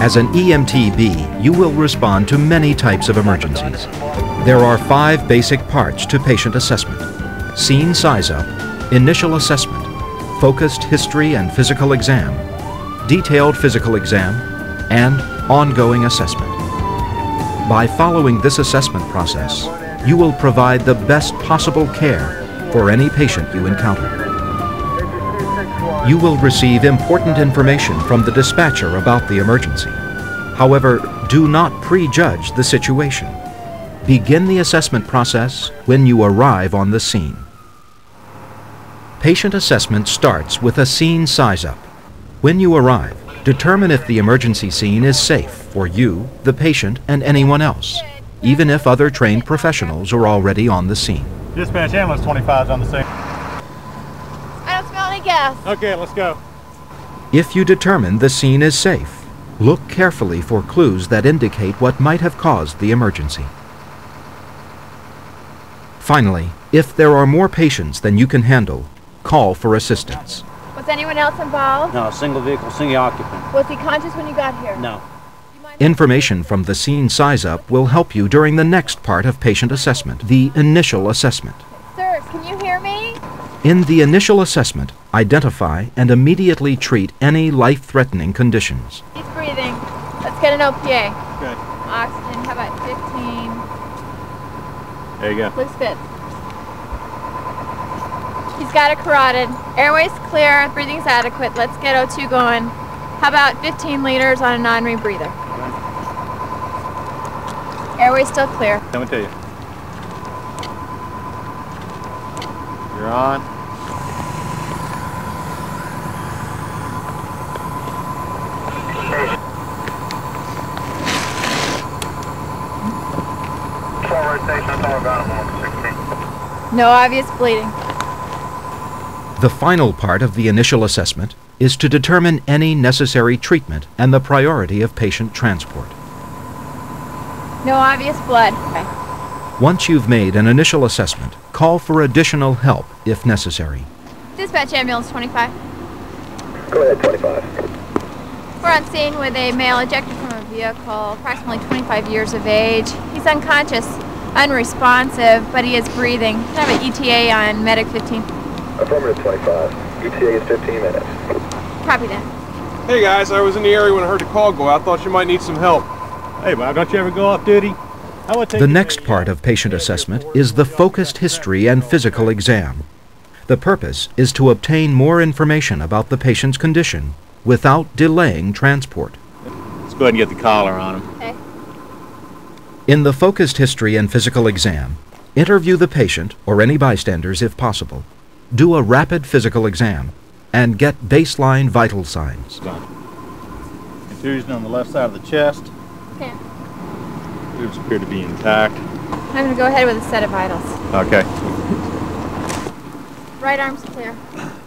As an EMT-B, you will respond to many types of emergencies. There are 5 basic parts to patient assessment: scene size-up, initial assessment, focused history and physical exam, detailed physical exam, and ongoing assessment. By following this assessment process, you will provide the best possible care for any patient you encounter. You will receive important information from the dispatcher about the emergency. However, do not prejudge the situation. Begin the assessment process when you arrive on the scene. Patient assessment starts with a scene size-up. When you arrive, determine if the emergency scene is safe for you, the patient, and anyone else, even if other trained professionals are already on the scene. Dispatch ambulance 25 is on the scene. I don't smell any gas. Okay, let's go. If you determine the scene is safe, look carefully for clues that indicate what might have caused the emergency. Finally, if there are more patients than you can handle, call for assistance. Was anyone else involved? No, single vehicle, single occupant. Was he conscious when you got here? No. Information from the scene size-up will help you during the next part of patient assessment, the initial assessment. Sirs, can you hear me? In the initial assessment, identify and immediately treat any life-threatening conditions. He's breathing. Let's get an OPA. Good. Oxygen, how about 15? There you go. Looks good. He's got a carotid. Airway's clear, breathing's adequate. Let's get O2 going. How about 15 liters on a non-rebreather? Airway's still clear. Let me tell you. You're on. No obvious bleeding. The final part of the initial assessment is to determine any necessary treatment and the priority of patient transport. No obvious blood. Okay. Once you've made an initial assessment, call for additional help if necessary. Dispatch ambulance 25. Go ahead, 25. We're on scene with a male ejected from a vehicle, approximately 25 years of age. He's unconscious, unresponsive, but he is breathing. I have an ETA on medic 15. Affirmative 25. ETA is 15 minutes. Copy that. Hey guys, I was in the area when I heard the call go out. Thought you might need some help. Hey, Bob, don't you ever go off duty? The next part of patient assessment is the focused history and physical exam. The purpose is to obtain more information about the patient's condition without delaying transport. Let's go ahead and get the collar on him. Okay. In the focused history and physical exam, interview the patient or any bystanders if possible, do a rapid physical exam, and get baseline vital signs. Contusion on the left side of the chest. Okay. Boobs appear to be intact. I'm going to go ahead with a set of vitals. Okay. Right arm's clear.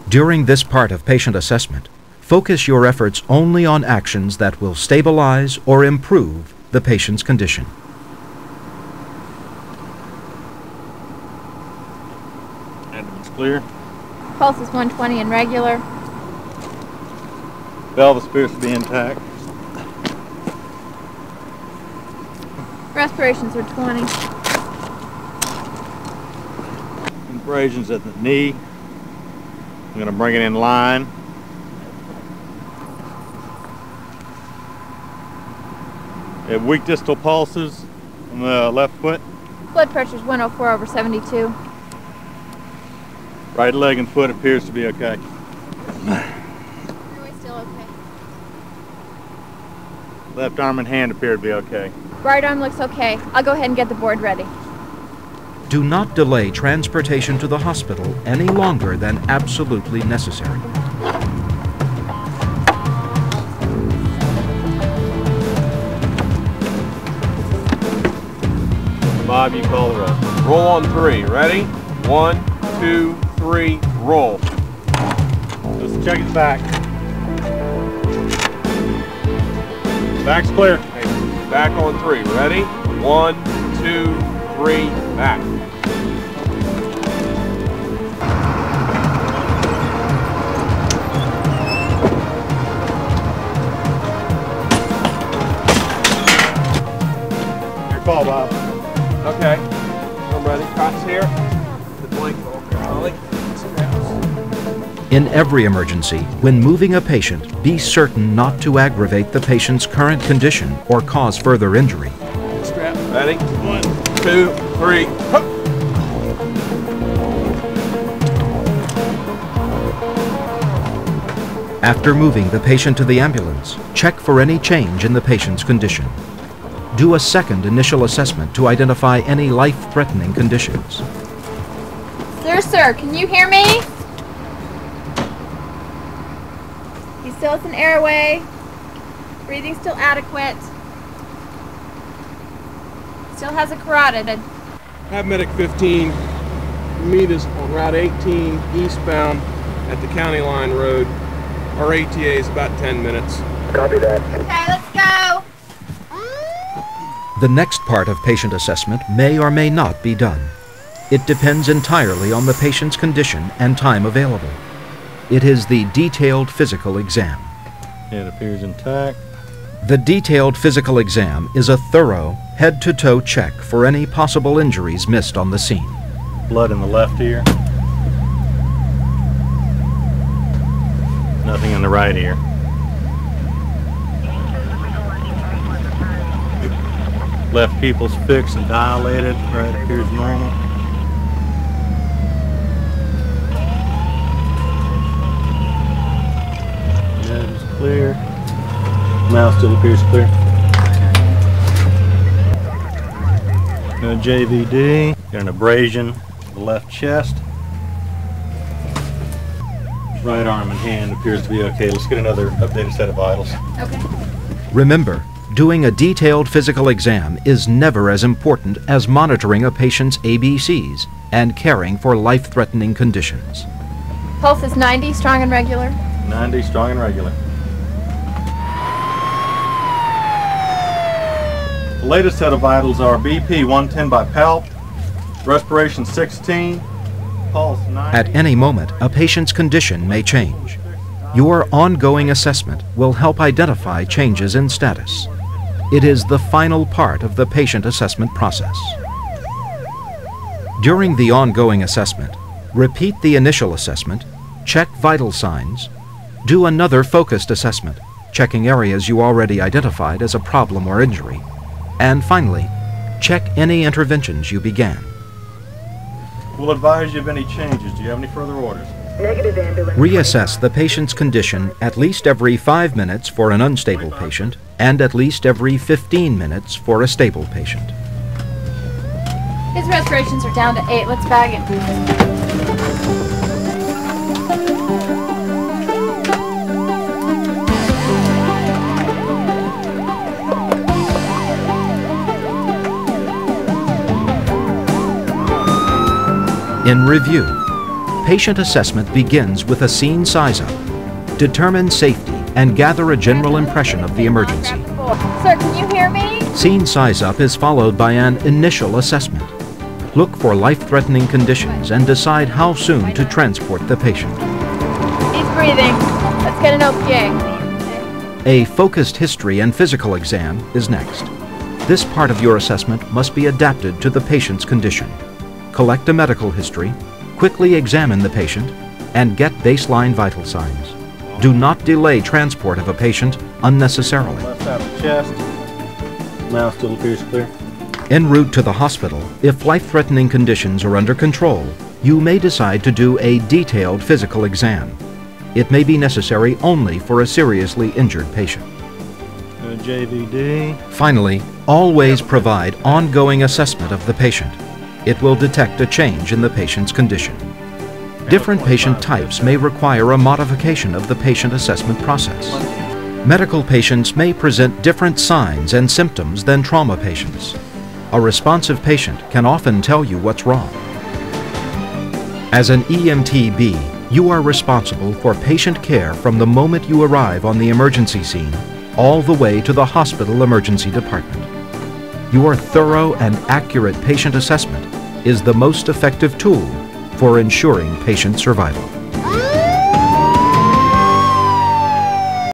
During this part of patient assessment, focus your efforts only on actions that will stabilize or improve the patient's condition. Abdomen's clear. Pulse is 120 and regular. Pelvis appears to be intact. Respirations are 20. Abrasions at the knee. I'm going to bring it in line. We have weak distal pulses on the left foot. Blood pressure is 104/72. Right leg and foot appears to be okay. Airway still okay. Left arm and hand appear to be okay. Right arm looks okay. I'll go ahead and get the board ready. Do not delay transportation to the hospital any longer than absolutely necessary. Bob, you call the roll. Roll on 3. Ready? 1, 2, 3, roll. Let's check his back. Back's clear. Back on 3. Ready? 1, 2, 3, back. call, Bob. Okay. I'm ready. Cots here. The blanket. Ollie. In every emergency, when moving a patient, be certain not to aggravate the patient's current condition or cause further injury. Strap. Ready? 1, 2, 3. Hup. After moving the patient to the ambulance, check for any change in the patient's condition. Do a second initial assessment to identify any life-threatening conditions. Sir, can you hear me? He still has an airway. Breathing still adequate. Still has a carotid. Have medic 15 meet us on Route 18 eastbound at the County Line Road. Our ATA is about 10 minutes. Copy that. Okay, let's go. The next part of patient assessment may or may not be done. It depends entirely on the patient's condition and time available. It is the detailed physical exam. It appears intact. The detailed physical exam is a thorough, head-to-toe check for any possible injuries missed on the scene. Blood in the left ear. Nothing in the right ear. Left pupil's fixed and dilated. Right appears normal. Nose is clear. Mouth still appears clear. No JVD. Got an abrasion to the left chest. Right arm and hand appears to be okay. Let's get another updated set of vitals. Okay. Remember, doing a detailed physical exam is never as important as monitoring a patient's ABCs and caring for life-threatening conditions. Pulse is 90, strong and regular. 90, strong and regular. The latest set of vitals are BP 110 by palp, respiration 16, pulse 90. At any moment, a patient's condition may change. Your ongoing assessment will help identify changes in status. It is the final part of the patient assessment process. During the ongoing assessment, repeat the initial assessment, check vital signs, do another focused assessment, checking areas you already identified as a problem or injury, and finally, check any interventions you began. We'll advise you of any changes. Do you have any further orders? Negative ambulance. Reassess the patient's condition at least every 5 minutes for an unstable patient and at least every 15 minutes for a stable patient. His respirations are down to 8. Let's bag him. In review, patient assessment begins with a scene size-up. Determine safety and gather a general impression of the emergency. Sir, can you hear me? Scene size-up is followed by an initial assessment. Look for life-threatening conditions and decide how soon to transport the patient. He's breathing. Let's get an OPA. A focused history and physical exam is next. This part of your assessment must be adapted to the patient's condition. Collect a medical history, quickly examine the patient, and get baseline vital signs. Do not delay transport of a patient unnecessarily. Left side of the chest. Mouth still appears clear. En route to the hospital, if life-threatening conditions are under control, you may decide to do a detailed physical exam. It may be necessary only for a seriously injured patient. No JVD. Finally, always provide ongoing assessment of the patient. It will detect a change in the patient's condition. Different patient types may require a modification of the patient assessment process. Medical patients may present different signs and symptoms than trauma patients. A responsive patient can often tell you what's wrong. As an EMT-B, you are responsible for patient care from the moment you arrive on the emergency scene all the way to the hospital emergency department. Your thorough and accurate patient assessment is the most effective tool for ensuring patient survival.